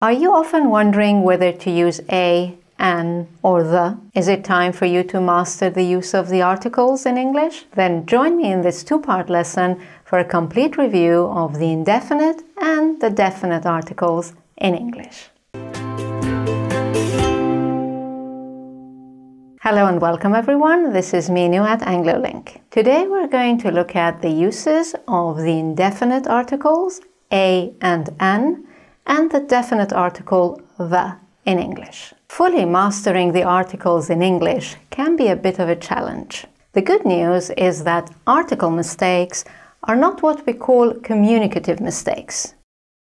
Are you often wondering whether to use a, an, or the? Is it time for you to master the use of the articles in English? Then join me in this two-part lesson for a complete review of the indefinite and the definite articles in English. Hello and welcome everyone, this is Minu at AngloLink. Today we're going to look at the uses of the indefinite articles a and an, and the definite article the in English. Fully mastering the articles in English can be a bit of a challenge. The good news is that article mistakes are not what we call communicative mistakes,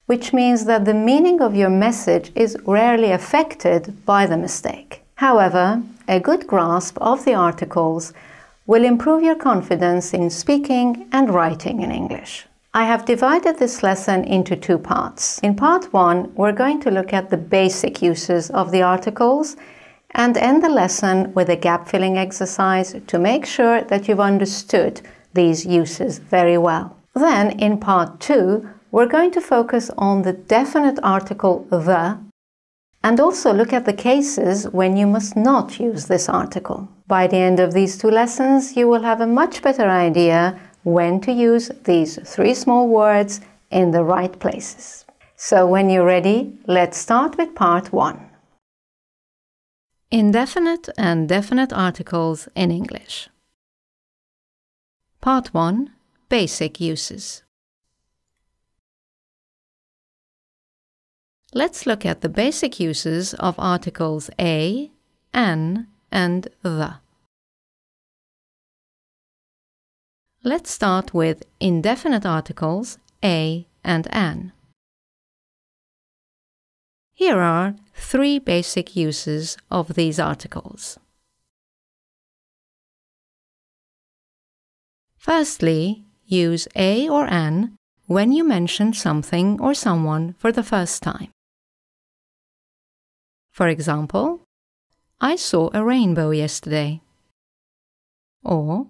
which means that the meaning of your message is rarely affected by the mistake. However, a good grasp of the articles will improve your confidence in speaking and writing in English. I have divided this lesson into two parts. In part one, we're going to look at the basic uses of the articles and end the lesson with a gap-filling exercise to make sure that you've understood these uses very well. Then, in part two, we're going to focus on the definite article the and also look at the cases when you must not use this article. By the end of these two lessons, you will have a much better idea when to use these three small words in the right places. So when you're ready, let's start with part one. Indefinite and definite articles in English. Part 1. Basic uses. Let's look at the basic uses of articles a, an, and the. Let's start with indefinite articles a and an. Here are three basic uses of these articles. Firstly, use a or an when you mention something or someone for the first time. For example, I saw a rainbow yesterday. Or,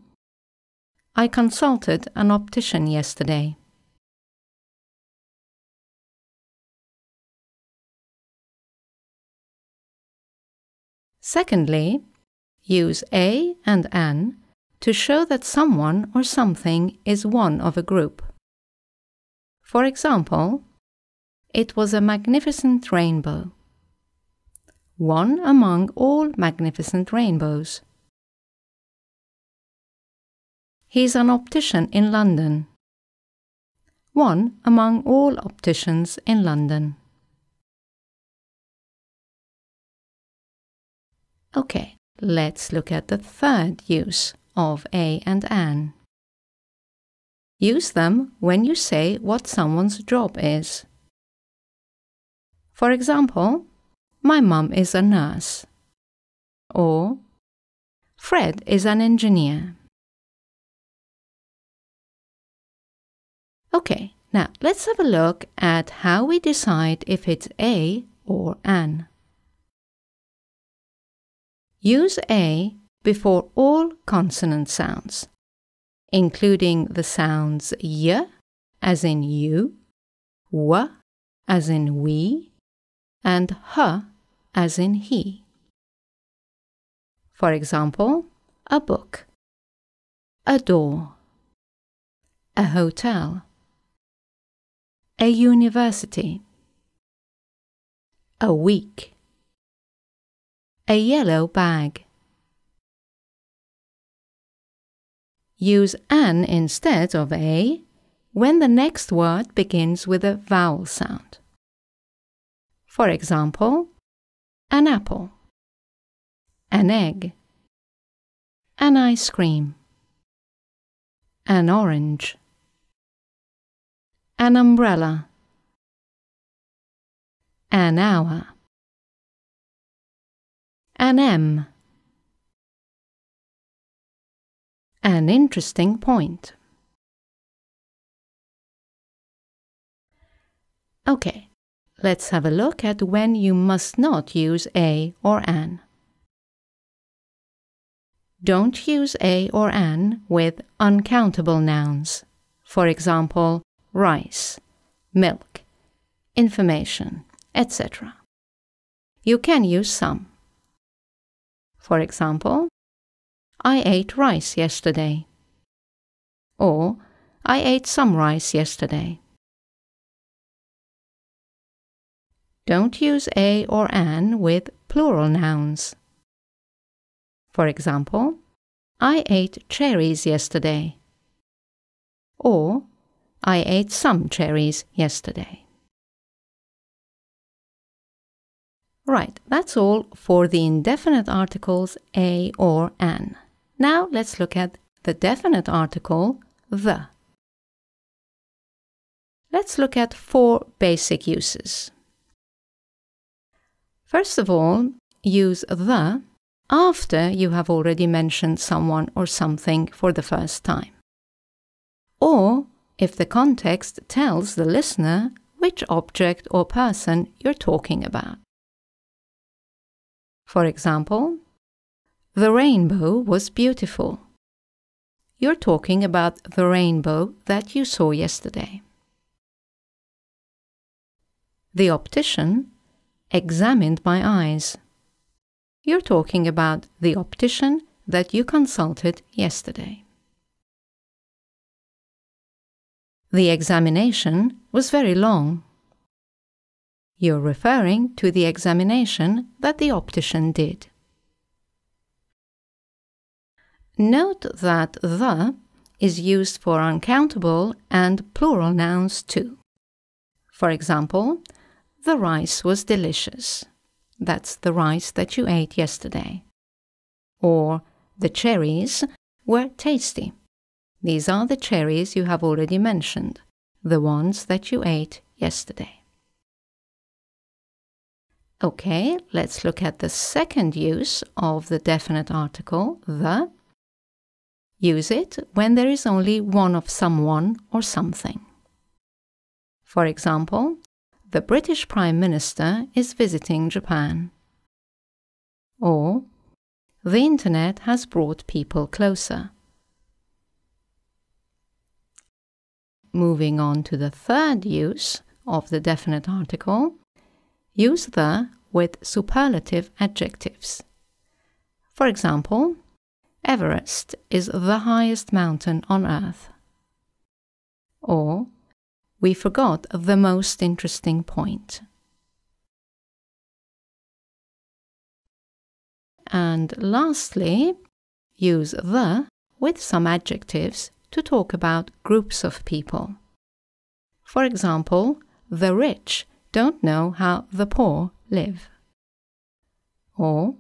I consulted an optician yesterday. Secondly, use a and an to show that someone or something is one of a group. For example, it was a magnificent rainbow. One among all magnificent rainbows. He's an optician in London. One among all opticians in London. Okay, let's look at the third use of a and an. Use them when you say what someone's job is. For example, my mum is a nurse. Or, Fred is an engineer. Okay, now let's have a look at how we decide if it's a or an. Use a before all consonant sounds, including the sounds y as in you, w as in we, and h as in he. For example, a book, a door, a hotel, a university, a week, a yellow bag. Use an instead of a when the next word begins with a vowel sound. For example, an apple, an egg, an ice cream, an orange, an umbrella, an hour, an M, an interesting point. Okay, let's have a look at when you must not use a or an. Don't use a or an with uncountable nouns. For example, rice, milk, information, etc. You can use some. For example, I ate rice yesterday. Or, I ate some rice yesterday. Don't use a or an with plural nouns. For example, I ate cherries yesterday. Or, I ate some cherries yesterday. Right, that's all for the indefinite articles a or an. Now let's look at the definite article the. Let's look at 4 basic uses. First of all, use the after you have already mentioned someone or something for the first time. Or if the context tells the listener which object or person you're talking about. For example, the rainbow was beautiful. You're talking about the rainbow that you saw yesterday. The optician examined my eyes. You're talking about the optician that you consulted yesterday. The examination was very long. You're referring to the examination that the optician did. Note that the is used for uncountable and plural nouns too. For example, the rice was delicious. That's the rice that you ate yesterday. Or the cherries were tasty. These are the cherries you have already mentioned, the ones that you ate yesterday. Okay, let's look at the second use of the definite article, the. Use it when there is only one of someone or something. For example, the British Prime Minister is visiting Japan. Or, the Internet has brought people closer. Moving on to the third use of the definite article, use the with superlative adjectives. For example, Everest is the highest mountain on Earth. Or, we forgot the most interesting point. And lastly, use the with some adjectives to talk about groups of people. For example, the rich don't know how the poor live. Or,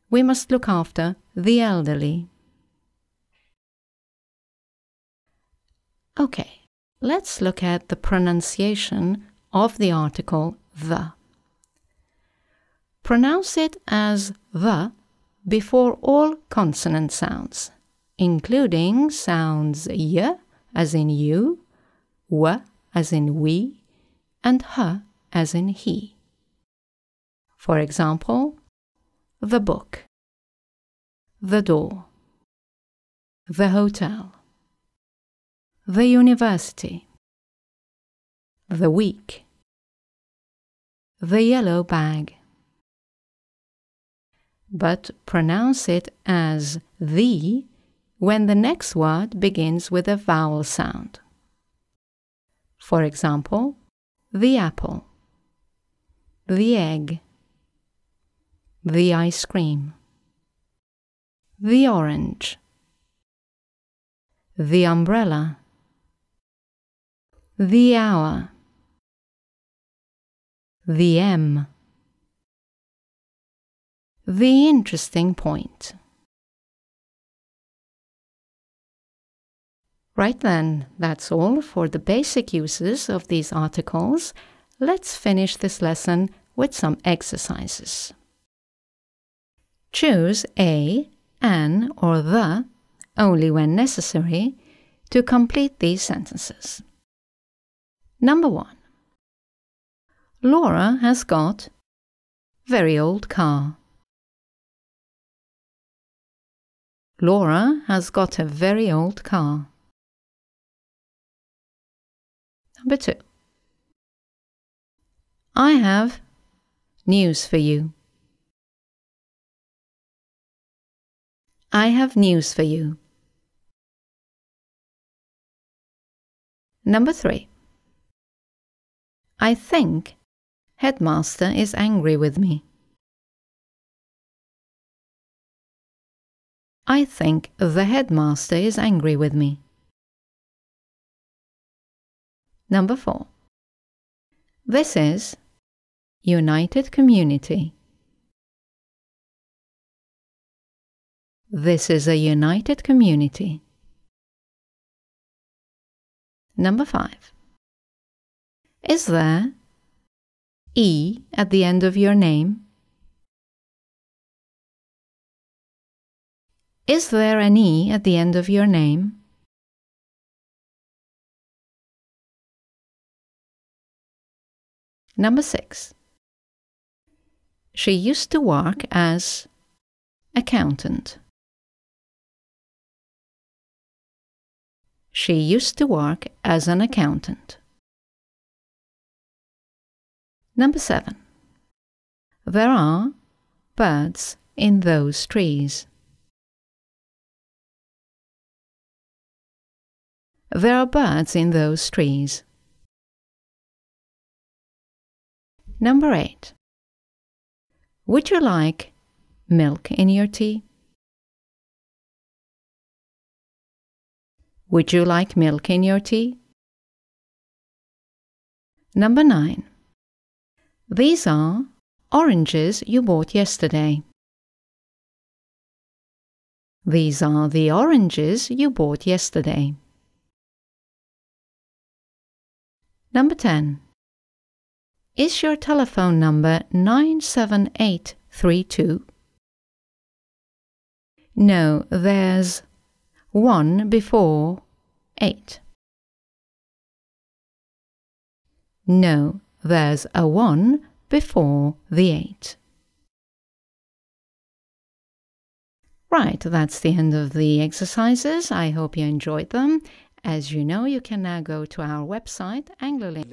we must look after the elderly. Okay, let's look at the pronunciation of the article the. Pronounce it as the before all consonant sounds, including sounds y as in you, w as in we, and h as in he. For example, the book, the door, the hotel, the university, the week, the yellow bag. But pronounce it as the when the next word begins with a vowel sound. For example, the apple, the egg, the ice cream, the orange, the umbrella, the hour, the M, the interesting point. Right then, that's all for the basic uses of these articles. Let's finish this lesson with some exercises. Choose a, an, or the, only when necessary, to complete these sentences. Number 1. Laura has got very old car. Laura has got a very old car. Number 2. I have news for you. I have news for you. Number 3. I think headmaster is angry with me. I think the headmaster is angry with me. Number 4. This is United Community. This is a united community. Number 5. Is there E at the end of your name? Is there an E at the end of your name? Number 6. She used to work as accountant. She used to work as an accountant. Number 7. There are birds in those trees. There are birds in those trees. Number 8. Would you like milk in your tea? Would you like milk in your tea? Number 9. These are oranges you bought yesterday. These are the oranges you bought yesterday. Number 10. Is your telephone number 97832? No, there's 1 before 8. No, there's a 1 before the 8. Right, that's the end of the exercises. I hope you enjoyed them. As you know, you can now go to our website, AngloLink.